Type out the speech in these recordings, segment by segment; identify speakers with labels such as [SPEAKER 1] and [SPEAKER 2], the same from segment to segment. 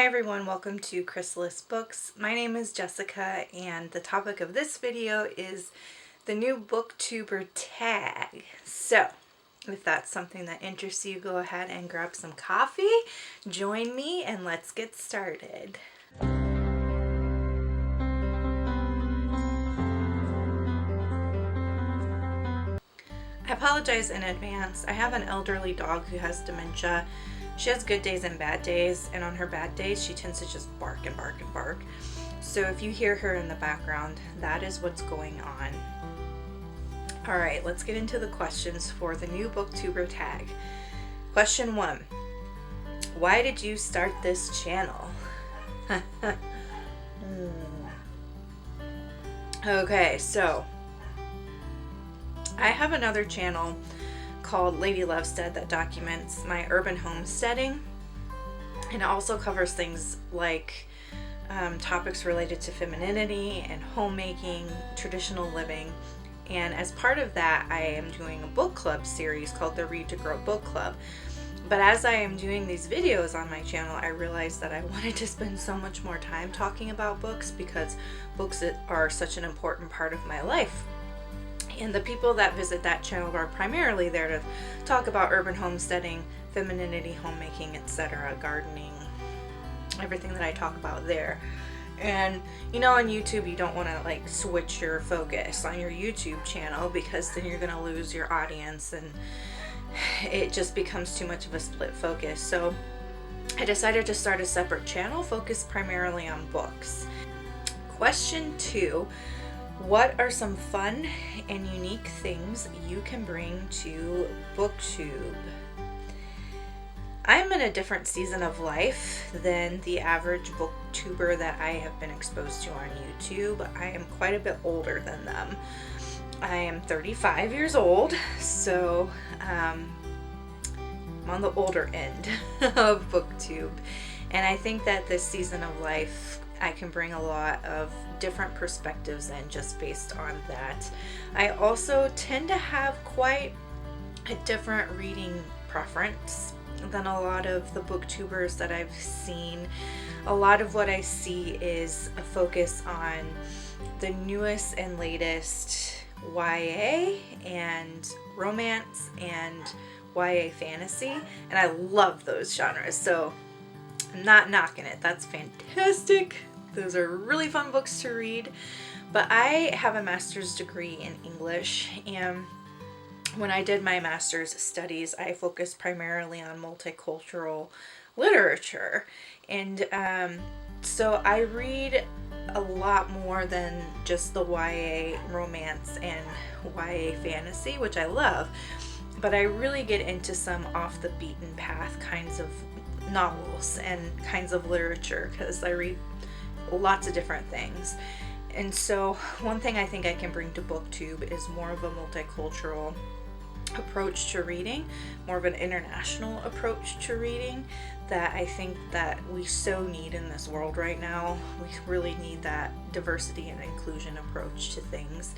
[SPEAKER 1] Hi everyone, welcome to Chrysalis Books. My name is Jessica and the topic of this video is the new BookTuber Tag. So, if that's something that interests you, go ahead and grab some coffee, join me, and let's get started. I apologize in advance. I have an elderly dog who has dementia. She has good days and bad days, and on her bad days she tends to just bark and bark and bark. So if you hear her in the background, that is what's going on. Alright, let's get into the questions for the new BookTuber Tag. Question 1. Why did you start this channel? Okay, so I have another channel called Lady Lovestead that documents my urban homesteading, and it also covers things like topics related to femininity and homemaking, traditional living. And as part of that, I am doing a book club series called the Read to Grow Book Club. But as I am doing these videos on my channel, I realized that I wanted to spend so much more time talking about books because books are such an important part of my life. And the people that visit that channel are primarily there to talk about urban homesteading, femininity, homemaking, etc., gardening, everything that I talk about there. And you know, on YouTube you don't want to like switch your focus on your YouTube channel because then you're going to lose your audience and it just becomes too much of a split focus. So I decided to start a separate channel focused primarily on books. Question 2. What are some fun and unique things you can bring to BookTube? I'm in a different season of life than the average booktuber that I have been exposed to on YouTube. I am quite a bit older than them. I am 35 years old, so I'm on the older end of BookTube. And I think that this season of life I can bring a lot of different perspectives in just based on that. I also tend to have quite a different reading preference than a lot of the booktubers that I've seen. A lot of what I see is a focus on the newest and latest YA and romance and YA fantasy, and I love those genres, so I'm not knocking it. That's fantastic. Those are really fun books to read. But I have a master's degree in English, and when I did my master's studies, I focused primarily on multicultural literature. And so I read a lot more than just the YA romance and YA fantasy, which I love. But I really get into some off the beaten path kinds of novels and kinds of literature because I read lots of different things. And so one thing I think I can bring to BookTube is more of a multicultural approach to reading, more of an international approach to reading that I think that we so need in this world right now. We really need that diversity and inclusion approach to things.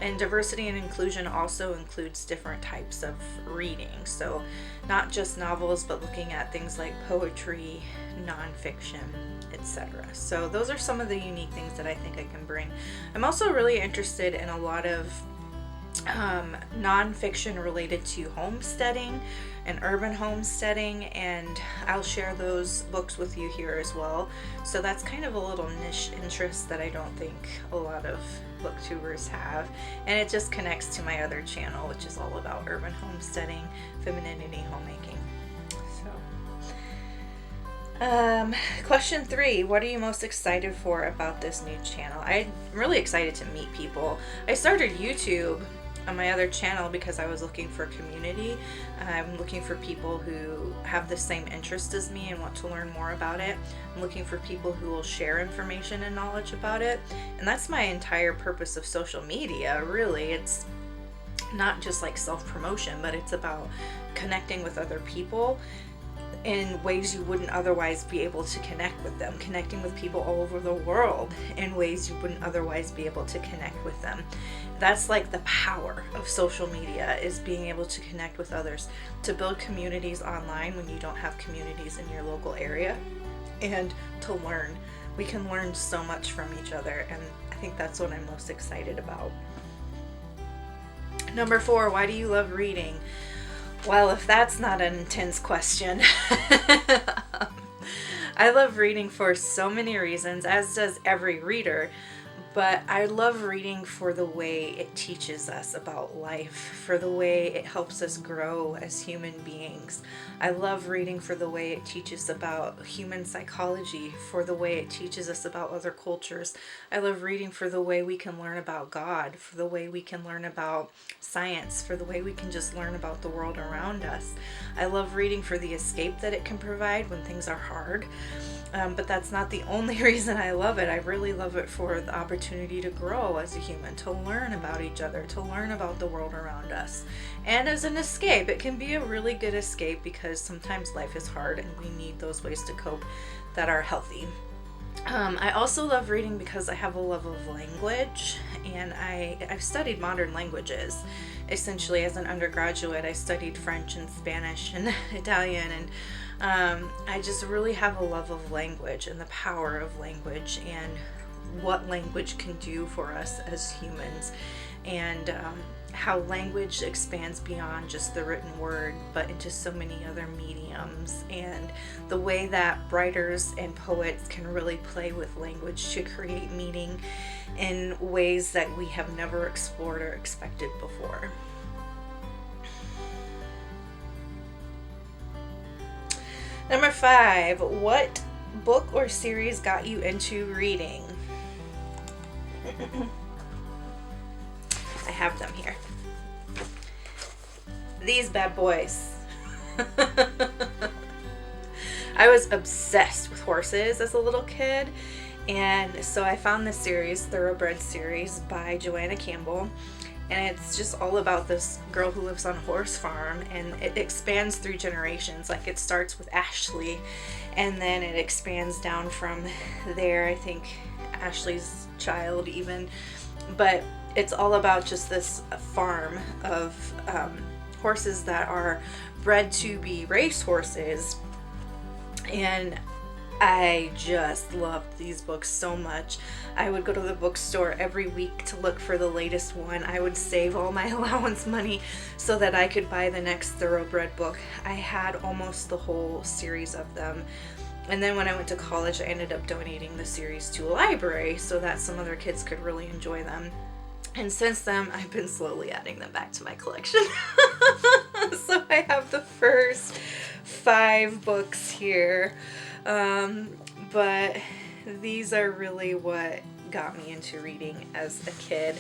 [SPEAKER 1] And diversity and inclusion also includes different types of reading. So not just novels, but looking at things like poetry, nonfiction, etc. So those are some of the unique things that I think I can bring. I'm also really interested in a lot of nonfiction related to homesteading and urban homesteading, and I'll share those books with you here as well. So that's kind of a little niche interest that I don't think a lot of booktubers have, and it just connects to my other channel, which is all about urban homesteading, femininity, homemaking. So question 3, what are you most excited for about this new channel? I'm really excited to meet people. I started YouTube on my other channel because I was looking for community. I'm looking for people who have the same interest as me and want to learn more about it. I'm looking for people who will share information and knowledge about it. And that's my entire purpose of social media, really. It's not just like self-promotion, but it's about connecting with other people in ways you wouldn't otherwise be able to connect with them, connecting with people all over the world in ways you wouldn't otherwise be able to connect with them. That's like the power of social media, is being able to connect with others, to build communities online when you don't have communities in your local area, and to learn. We can learn so much from each other, and I think that's what I'm most excited about. Number 4, why do you love reading? Well, if that's not an intense question. I love reading for so many reasons, as does every reader. But I love reading for the way it teaches us about life, for the way it helps us grow as human beings. I love reading for the way it teaches about human psychology, for the way it teaches us about other cultures. I love reading for the way we can learn about God, for the way we can learn about science, for the way we can just learn about the world around us. I love reading for the escape that it can provide when things are hard. But that's not the only reason I love it. I really love it for the opportunity to grow as a human, to learn about each other, to learn about the world around us. And as an escape, it can be a really good escape because sometimes life is hard and we need those ways to cope that are healthy. I also love reading because I have a love of language, and I've studied modern languages. Essentially, as an undergraduate, I studied French and Spanish and Italian, and I just really have a love of language and the power of language and what language can do for us as humans, and how language expands beyond just the written word but into so many other mediums, and the way that writers and poets can really play with language to create meaning in ways that we have never explored or expected before. Number 5, what book or series got you into reading? I have them here. These bad boys. I was obsessed with horses as a little kid, and so I found this series, Thoroughbred series by Joanna Campbell, and it's just all about this girl who lives on a horse farm, and it expands through generations. Like, it starts with Ashley, and then it expands down from there, I think Ashley's child even, but it's all about just this farm of horses that are bred to be race horses, and I just loved these books so much. I would go to the bookstore every week to look for the latest one. I would save all my allowance money so that I could buy the next Thoroughbred book. I had almost the whole series of them. And then when I went to college, I ended up donating the series to a library so that some other kids could really enjoy them. And since then, I've been slowly adding them back to my collection. So I have the first 5 books here. But these are really what got me into reading as a kid.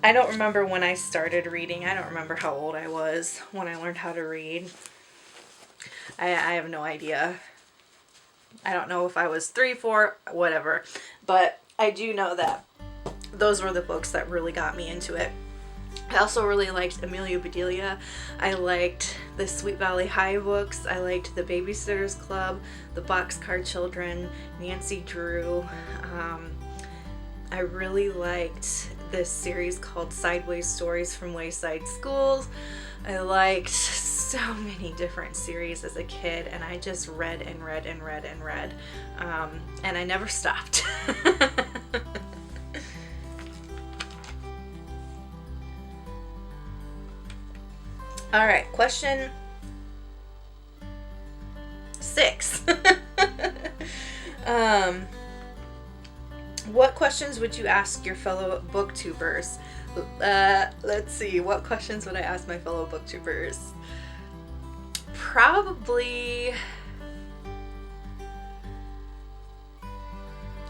[SPEAKER 1] I don't remember when I started reading. I don't remember how old I was when I learned how to read. I have no idea. I don't know if I was 3, 4, whatever. But I do know that those were the books that really got me into it. I also really liked Amelia Bedelia. I liked the Sweet Valley High books. I liked the Babysitter's Club, the Boxcar Children, Nancy Drew. I really liked this series called Sideways Stories from Wayside Schools. I liked so many different series as a kid, and I just read and read and read and read. And I never stopped. All right, question 6. What questions would you ask your fellow booktubers? Let's see, what questions would I ask my fellow booktubers? Probably,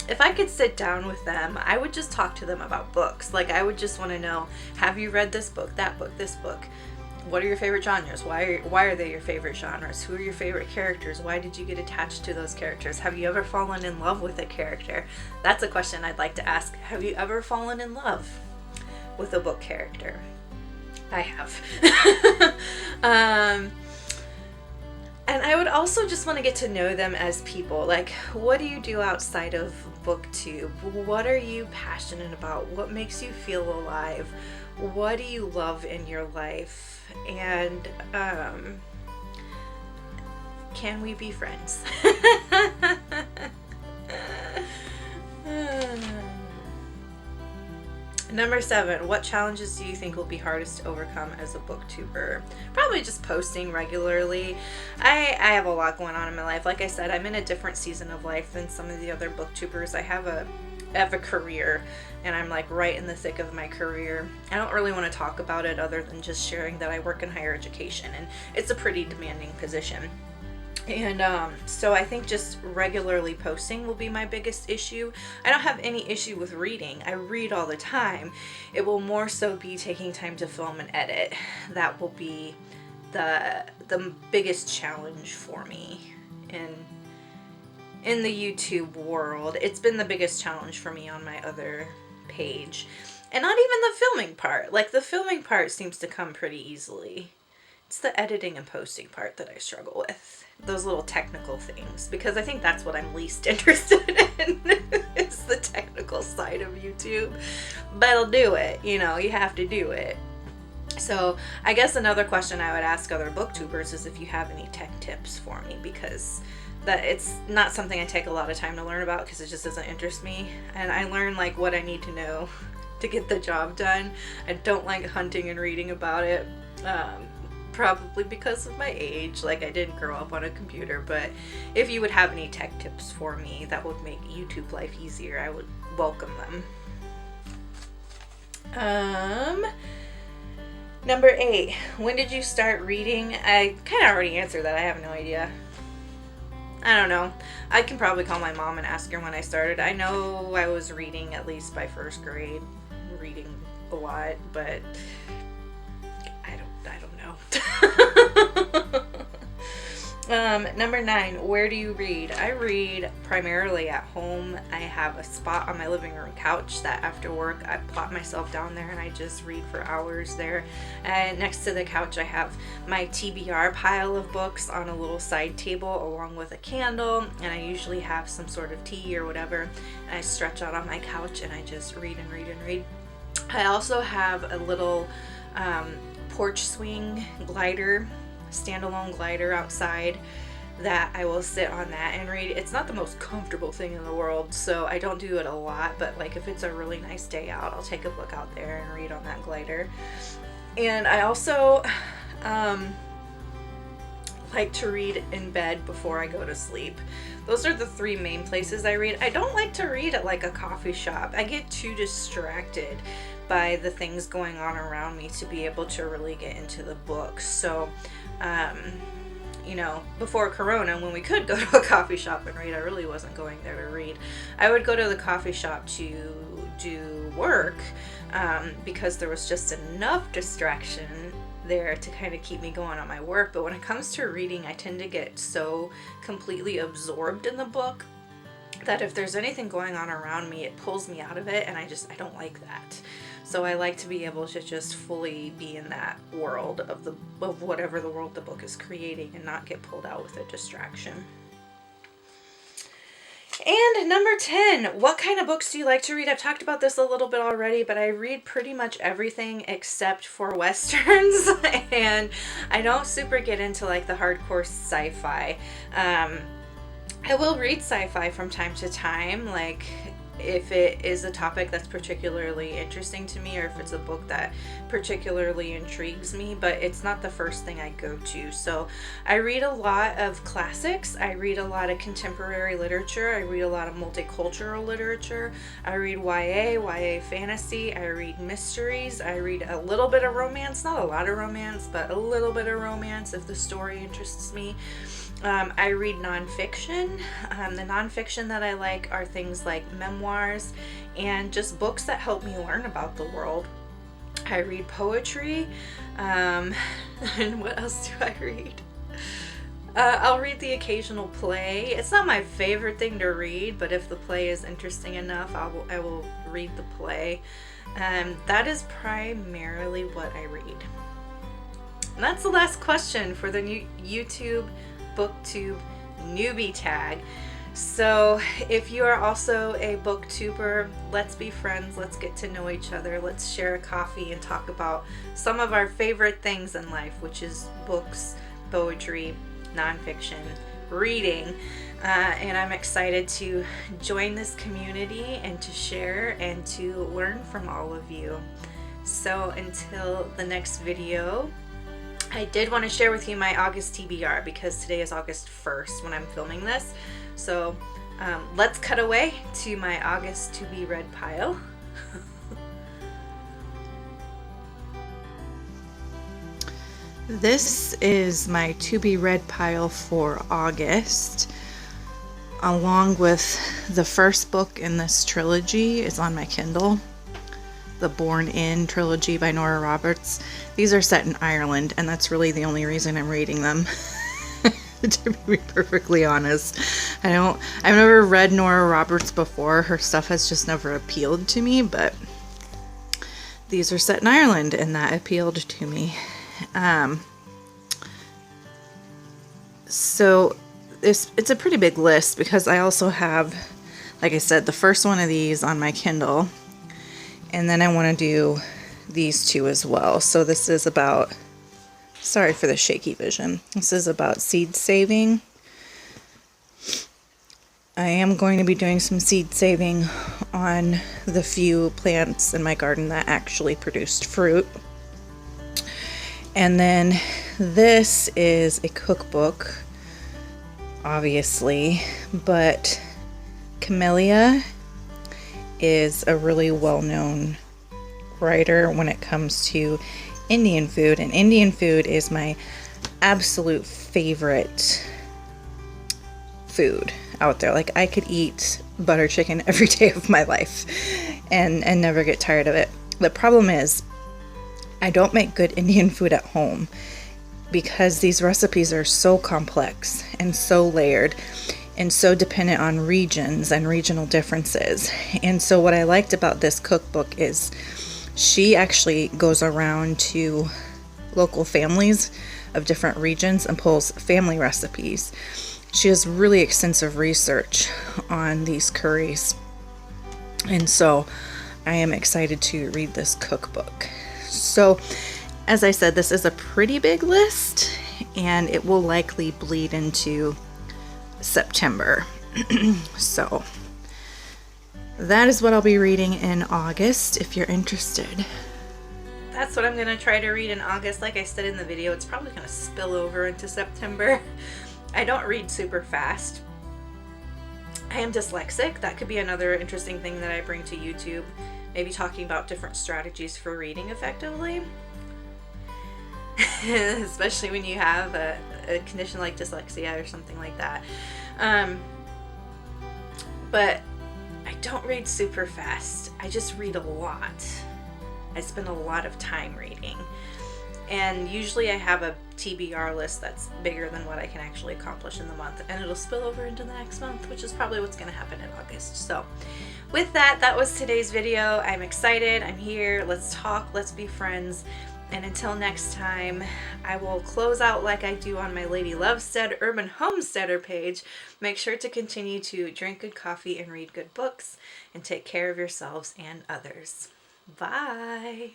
[SPEAKER 1] if I could sit down with them, I would just talk to them about books. Like, I would just want to know, have you read this book, that book, this book? What are your favorite genres? Why are they your favorite genres? Who are your favorite characters? Why did you get attached to those characters? Have you ever fallen in love with a character? That's a question I'd like to ask. Have you ever fallen in love with a book character? I have. And I would also just want to get to know them as people. Like, what do you do outside of BookTube? What are you passionate about? What makes you feel alive? What do you love in your life? And can we be friends? Number 7, what challenges do you think will be hardest to overcome as a booktuber? Probably just posting regularly. I have a lot going on in my life. Like I said, I'm in a different season of life than some of the other booktubers. I have a career, and I'm like right in the thick of my career. I don't really want to talk about it other than just sharing that I work in higher education, and it's a pretty demanding position. And so I think just regularly posting will be my biggest issue. I don't have any issue with reading. I read all the time. It will more so be taking time to film and edit. That will be the biggest challenge for me in the YouTube world. It's been the biggest challenge for me on my other page. And not even the filming part. Like, the filming part seems to come pretty easily. It's the editing and posting part that I struggle with. Those little technical things, because I think that's what I'm least interested in is the technical side of YouTube. But I'll do it, you have to do it. So I guess another question I would ask other booktubers is if you have any tech tips for me, because that it's not something I take a lot of time to learn about because it just doesn't interest me, and I learn like what I need to know to get the job done. I don't like hunting and reading about it. Probably because of my age, like I didn't grow up on a computer, but if you would have any tech tips for me that would make YouTube life easier, I would welcome them. Number 8, when did you start reading? I kind of already answered that. I have no idea. I don't know. I can probably call my mom and ask her when I started. I know I was reading at least by 1st grade, reading a lot, but I don't know. Number 9, where do you read? I read primarily at home. I have a spot on my living room couch that after work I plop myself down there and I just read for hours there. And next to the couch I have my TBR pile of books on a little side table along with a candle, and I usually have some sort of tea or whatever, and I stretch out on my couch and I just read and read and read. I also have a little porch swing glider, standalone glider outside that I will sit on that and read. It's not the most comfortable thing in the world, so I don't do it a lot, but like if it's a really nice day out, I'll take a book out there and read on that glider. And I also like to read in bed before I go to sleep. Those are the 3 main places I read. I don't like to read at like a coffee shop. I get too distracted by the things going on around me to be able to really get into the book. So, before Corona, when we could go to a coffee shop and read, I really wasn't going there to read. I would go to the coffee shop to do work because there was just enough distraction there to kind of keep me going on my work. But when it comes to reading, I tend to get so completely absorbed in the book that if there's anything going on around me, it pulls me out of it, and I don't like that. So I like to be able to just fully be in that world of whatever the world the book is creating and not get pulled out with a distraction. And number 10, what kind of books do you like to read? I've talked about this a little bit already, but I read pretty much everything except for Westerns, and I don't super get into like the hardcore sci-fi. I will read sci-fi from time to time, like if it is a topic that's particularly interesting to me, or if it's a book that particularly intrigues me, but it's not the first thing I go to. So I read a lot of classics, I read a lot of contemporary literature, I read a lot of multicultural literature, I read YA fantasy, I read mysteries, I read a little bit of romance, not a lot of romance, but a little bit of romance if the story interests me. I read nonfiction. The nonfiction that I like are things like memoirs and just books that help me learn about the world. I read poetry. And what else do I read? I'll read the occasional play. It's not my favorite thing to read, but if the play is interesting enough, I will read the play. That is primarily what I read. And that's the last question for the new YouTube BookTube newbie tag. So if you are also a booktuber, let's be friends, let's get to know each other, let's share a coffee and talk about some of our favorite things in life, which is books, poetry, nonfiction, reading. And I'm excited to join this community and to share and to learn from all of you. So until the next video, I did want to share with you my August TBR because today is August 1st when I'm filming this. So let's cut away to my August to be read pile. This is my to be read pile for August, along with the first book in this trilogy is on my Kindle, the Born In trilogy by Nora Roberts. These are set in Ireland, and that's really the only reason I'm reading them. To be perfectly honest, I've never read Nora Roberts before. Her stuff has just never appealed to me, but these are set in Ireland, and that appealed to me. So it's a pretty big list because I also have, like I said, the first one of these on my Kindle, and then I want to do these two as well. So this is about, sorry for the shaky vision, this is about seed saving. I am going to be doing some seed saving on the few plants in my garden that actually produced fruit. And then this is a cookbook, obviously, but Camellia is a really well-known writer when it comes to Indian food, and Indian food is my absolute favorite food out there. Like, I could eat butter chicken every day of my life and never get tired of it. The problem is I don't make good Indian food at home because these recipes are so complex and so layered and so dependent on regions and regional differences. And so what I liked about this cookbook is she actually goes around to local families of different regions and pulls family recipes. She has really extensive research on these curries. And so I am excited to read this cookbook. So, as I said, this is a pretty big list, and it will likely bleed into September. So, that is what I'll be reading in August if you're interested. That's what I'm going to try to read in August. Like I said in the video, it's probably going to spill over into September. I don't read super fast. I am dyslexic. That could be another interesting thing that I bring to YouTube. Maybe talking about different strategies for reading effectively. Especially when you have a condition like dyslexia or something like that. But I don't read super fast. I just read a lot. I spend a lot of time reading. And usually I have a TBR list that's bigger than what I can actually accomplish in the month, and it'll spill over into the next month, which is probably what's going to happen in August. So with that, that was today's video. I'm excited. I'm here. Let's talk. Let's be friends. And until next time, I will close out like I do on my Lady Lovestead Urban Homesteader page. Make sure to continue to drink good coffee and read good books, and take care of yourselves and others. Bye.